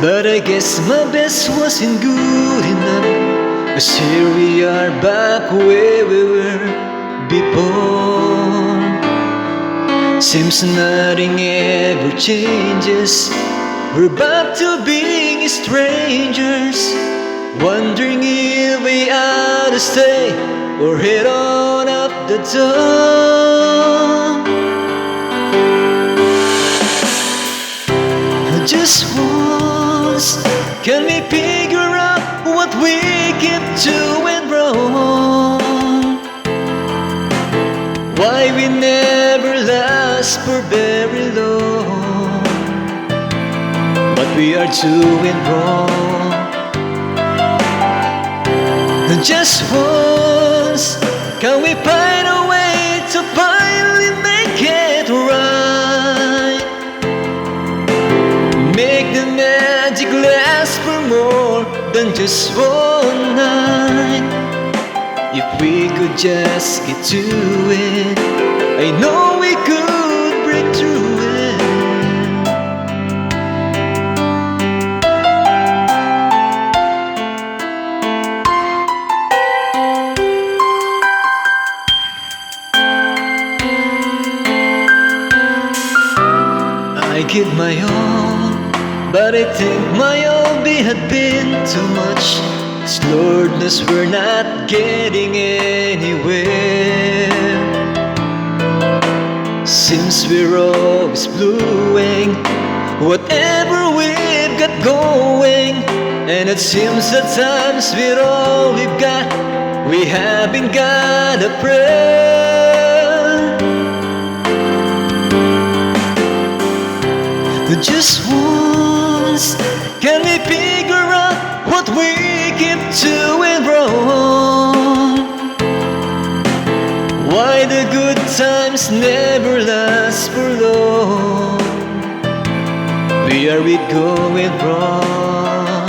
But I guess my best wasn't good enough, 'cause here we are back where we were before. Seems nothing ever changes. We're back to being strangers, wondering if we ought to stay or head on up the door. Just once, can we figure out what we keep doing wrong? Why we never last for very long? What we are doing wrong? Just once, can we find a way to finally make it right? Make the magic last for more than just one night. If we could just get to it, I know we could break through it. I give my all, but I think my all had been too much. Lord knows we're not getting anywhere. Seems we're always blowing whatever we've got going, and it seems at times we're all we've got. We haven't got a prayer. Just once, can we figure out what we keep doing wrong? Why the good times never last for long? Where are we going wrong?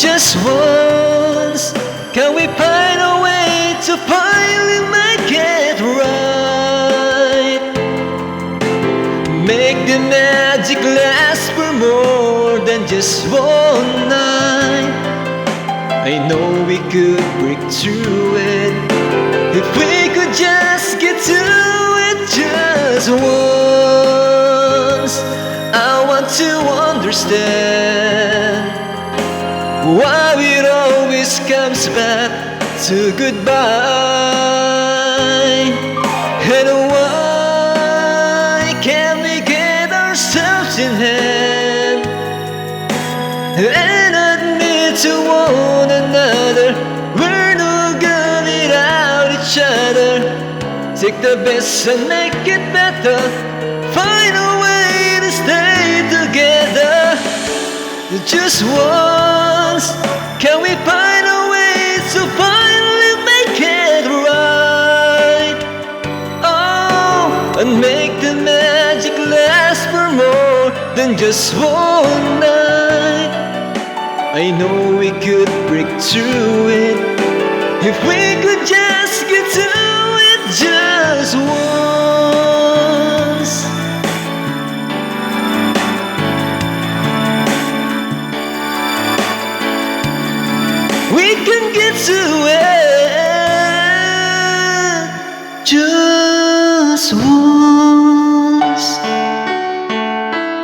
Just once, can we find a way to finally make it right? Make the magic last for more than just one night. I know we could break through it if we could just get to it just once. I want to understand why it always comes back to goodbye, and why can't we get ourselves in hand and admit to one another we're no good without each other? Take the best and make it better, find a way to stay together. Just once, can we find a way to finally make it right? Oh, and make the magic last for more than just one night. I know we could break through it if we could just get to it just once. We can get to it just once.